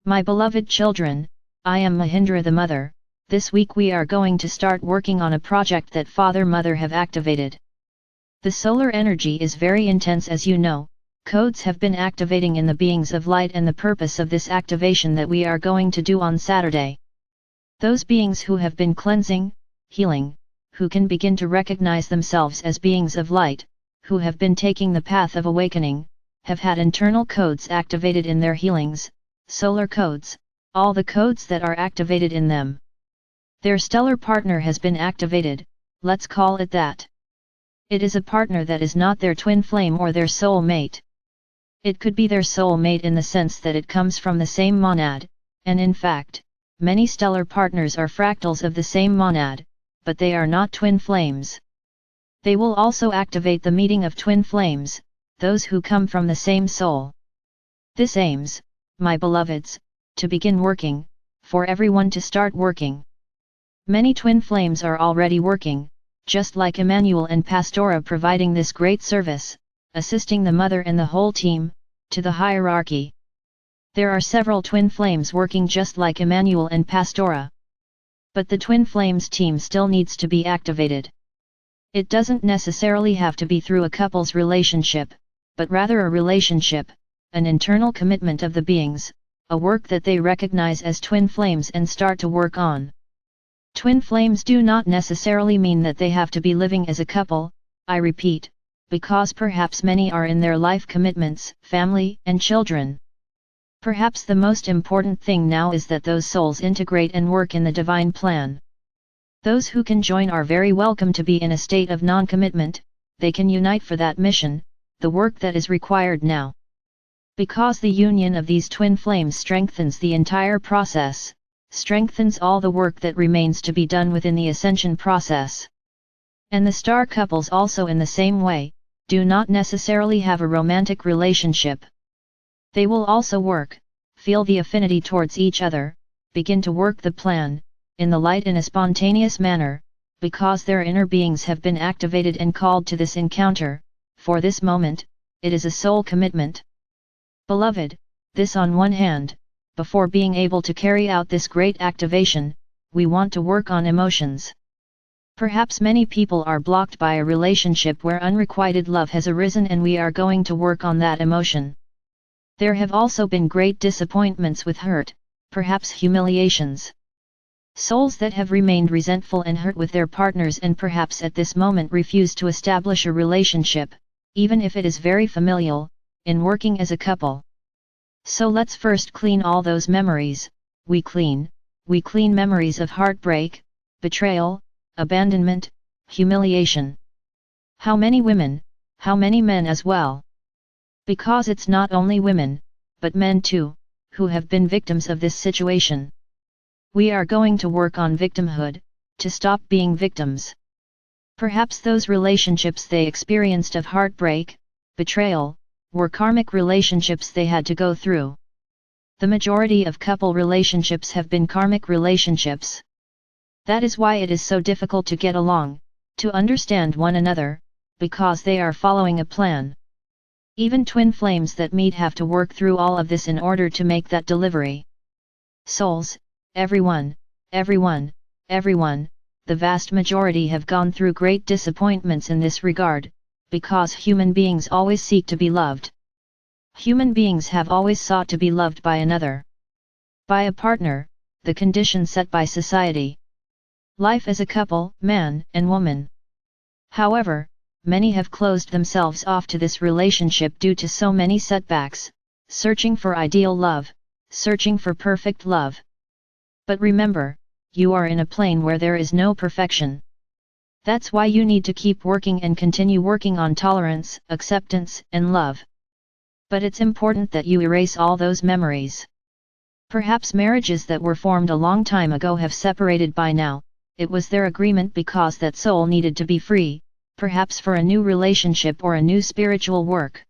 My beloved children, I am Mahindra the Mother. This week we are going to start working on a project that Father Mother have activated. The solar energy is very intense, as you know. Codes have been activating in the beings of light, and the purpose of this activation that we are going to do on Saturday. Those beings who have been cleansing, healing, who can begin to recognize themselves as beings of light, who have been taking the path of awakening, have had internal codes activated in their healings, solar codes, all the codes that are activated in them. Their stellar partner has been activated, let's call it that. It is a partner that is not their twin flame or their soul mate. It could be their soul mate in the sense that it comes from the same monad, and in fact, many stellar partners are fractals of the same monad, but they are not twin flames. They will also activate the meeting of twin flames, those who come from the same soul. This aims, my beloveds, to begin working, for everyone to start working. Many twin flames are already working, just like Emmanuel and Pastora providing this great service, assisting the mother and the whole team, to the hierarchy. There are several twin flames working just like Emmanuel and Pastora. But the twin flames team still needs to be activated. It doesn't necessarily have to be through a couple's relationship, but rather a relationship, an internal commitment of the beings, a work that they recognize as twin flames and start to work on. Twin flames do not necessarily mean that they have to be living as a couple, I repeat, because perhaps many are in their life commitments, family and children. Perhaps the most important thing now is that those souls integrate and work in the divine plan. Those who can join are very welcome to be in a state of non-commitment. They can unite for that mission, the work that is required now. Because the union of these twin flames strengthens the entire process, strengthens all the work that remains to be done within the ascension process. And the star couples also in the same way, do not necessarily have a romantic relationship. They will also work, feel the affinity towards each other, begin to work the plan, in the light in a spontaneous manner, because their inner beings have been activated and called to this encounter. For this moment, it is a soul commitment. Beloved, this on one hand, before being able to carry out this great activation, we want to work on emotions. Perhaps many people are blocked by a relationship where unrequited love has arisen, and we are going to work on that emotion. There have also been great disappointments with hurt, perhaps humiliations. Souls that have remained resentful and hurt with their partners and perhaps at this moment refuse to establish a relationship, even if it is very familial, in working as a couple. So let's first clean all those memories. We clean memories of heartbreak, betrayal, abandonment, humiliation. How many women, how many men as well? Because it's not only women, but men too, who have been victims of this situation. We are going to work on victimhood, to stop being victims. Perhaps those relationships they experienced of heartbreak, betrayal, were karmic relationships they had to go through. The majority of couple relationships have been karmic relationships. That is why it is so difficult to get along, to understand one another, because they are following a plan. Even twin flames that meet have to work through all of this in order to make that delivery. Souls, everyone, the vast majority have gone through great disappointments in this regard, because human beings always seek to be loved. Human beings have always sought to be loved by another. By a partner, the condition set by society. Life as a couple, man and woman. However, many have closed themselves off to this relationship due to so many setbacks, searching for ideal love, searching for perfect love. But remember, you are in a plane where there is no perfection. That's why you need to keep working and continue working on tolerance, acceptance, and love. But it's important that you erase all those memories. Perhaps marriages that were formed a long time ago have separated by now. It was their agreement because that soul needed to be free, perhaps for a new relationship or a new spiritual work.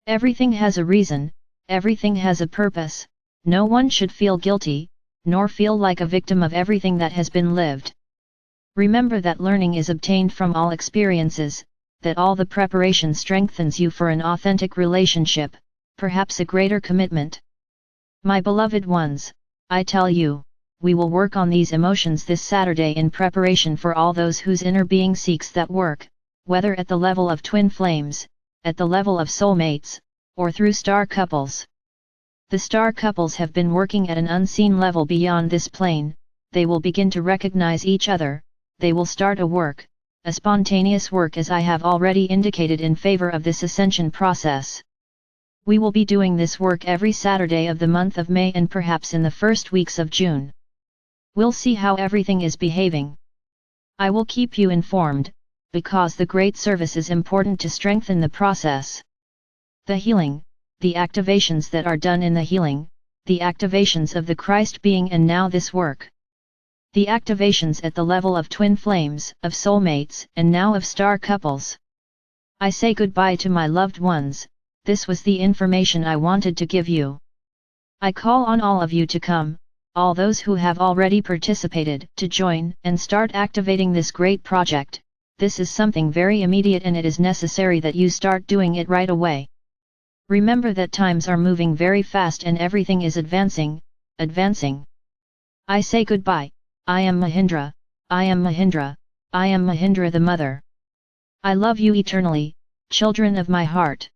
Everything has a reason, everything has a purpose. No one should feel guilty, nor feel like a victim of everything that has been lived. Remember that learning is obtained from all experiences, that all the preparation strengthens you for an authentic relationship, perhaps a greater commitment. My beloved ones, I tell you, we will work on these emotions this Saturday in preparation for all those whose inner being seeks that work, whether at the level of twin flames, at the level of soulmates, or through star couples. The star couples have been working at an unseen level beyond this plane. They will begin to recognize each other, they will start a work, a spontaneous work as I have already indicated in favor of this ascension process. We will be doing this work every Saturday of the month of May and perhaps in the first weeks of June. We'll see how everything is behaving. I will keep you informed, because the great service is important to strengthen the process. The healing, the activations that are done in the healing, the activations of the Christ being and now this work. The activations at the level of twin flames, of soulmates, and now of star couples. I say goodbye to my loved ones, this was the information I wanted to give you. I call on all of you to come, all those who have already participated, to join and start activating this great project. This is something very immediate and it is necessary that you start doing it right away. Remember that times are moving very fast and everything is advancing. I say goodbye. I am Mahindra, I am Mahindra, I am Mahindra the Mother. I love you eternally, children of my heart.